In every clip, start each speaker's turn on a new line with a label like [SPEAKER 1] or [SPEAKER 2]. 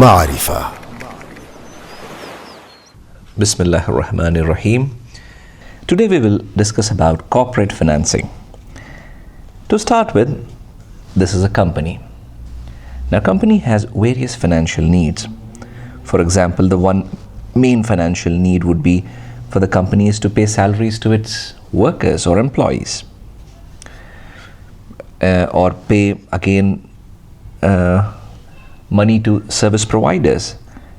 [SPEAKER 1] معرفة.
[SPEAKER 2] Bismillah ar-Rahman ar-Rahim. Today we will discuss about corporate financing. To start with, this is a company. Now, company has various financial needs. For example, the one main financial need would be for the company is to pay salaries to its workers or employees, or pay again money to service providers,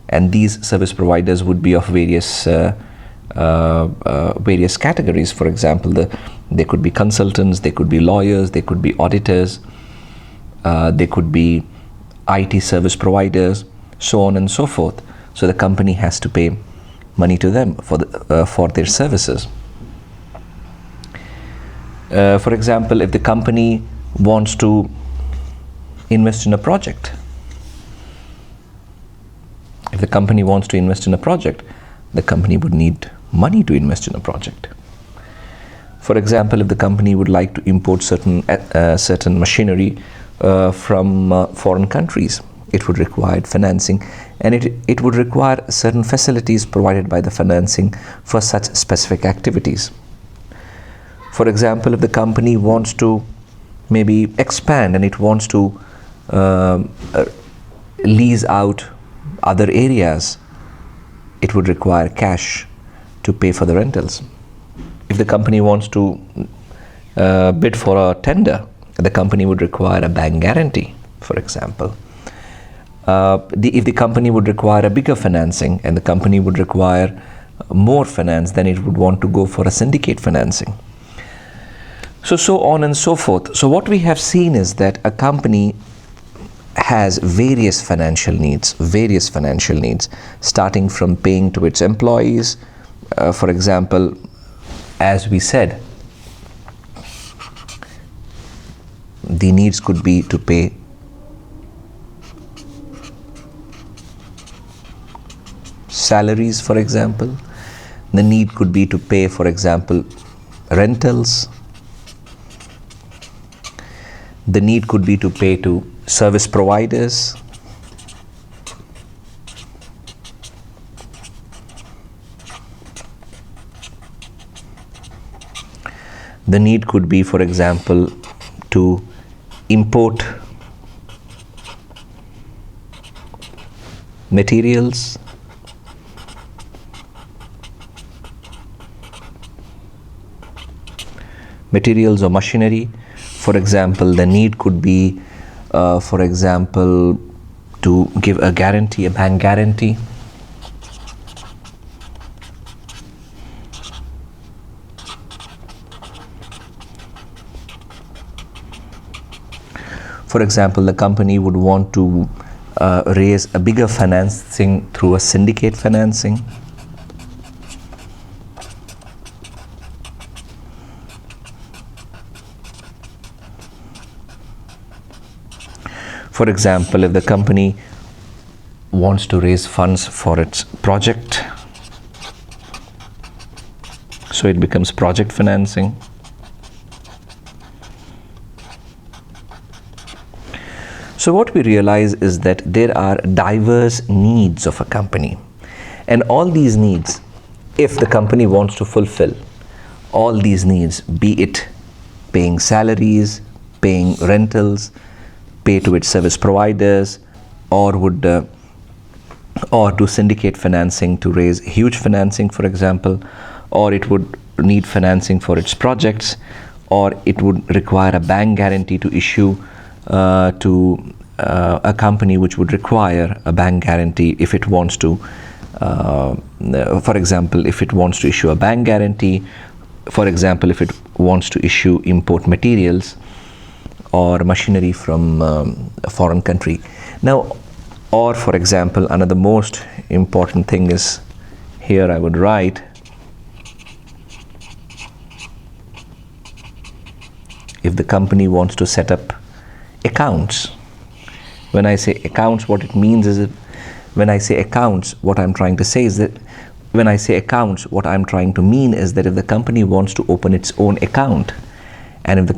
[SPEAKER 2] and these service providers would be of various categories. For example, they could be consultants, they could be lawyers, they could be auditors, they could be IT service providers, so on and so forth. So the company has to pay money to them for their services. For example, if the company wants to invest in a project, the company would need money to invest in a project. For example, if the company would like to import certain machinery from foreign countries, it would require financing, and it would require certain facilities provided by the financing for such specific activities. For example, if the company wants to maybe expand and it wants to lease out other areas, it would require cash to pay for the rentals. If the company wants to bid for a tender, the company would require a bank guarantee, for example. If the company would require a bigger financing and the company would require more finance, then it would want to go for a syndicate financing. So on and so forth. So what we have seen is that a company has various financial needs, starting from paying to its employees. For example, as we said, the needs could be to pay salaries, for example. The need could be to pay, for example, rentals. The need could be to pay to service providers. The need could be, for example, to import materials. Or machinery. For example, the need could be, for example, to give a guarantee, a bank guarantee. For example, the company would want to raise a bigger financing through a syndicate financing. For example, if the company wants to raise funds for its project, so it becomes project financing. So what we realize is that there are diverse needs of a company, and all these needs, if the company wants to fulfill all these needs, be it paying salaries, paying rentals, pay to its service providers, or do syndicate financing to raise huge financing, for example, or it would need financing for its projects, or it would require a bank guarantee to issue to a company which would require a bank guarantee if it wants to, for example, if it wants to issue a bank guarantee, for example, if it wants to issue import materials or machinery from a foreign country. Now, or for example, another most important thing is, here I would write, if the company wants to set up accounts. When I say accounts, what it means is, when I say accounts, what I'm trying to say is that, when I say accounts, what I'm trying to mean is that if the company wants to open its own account, and if the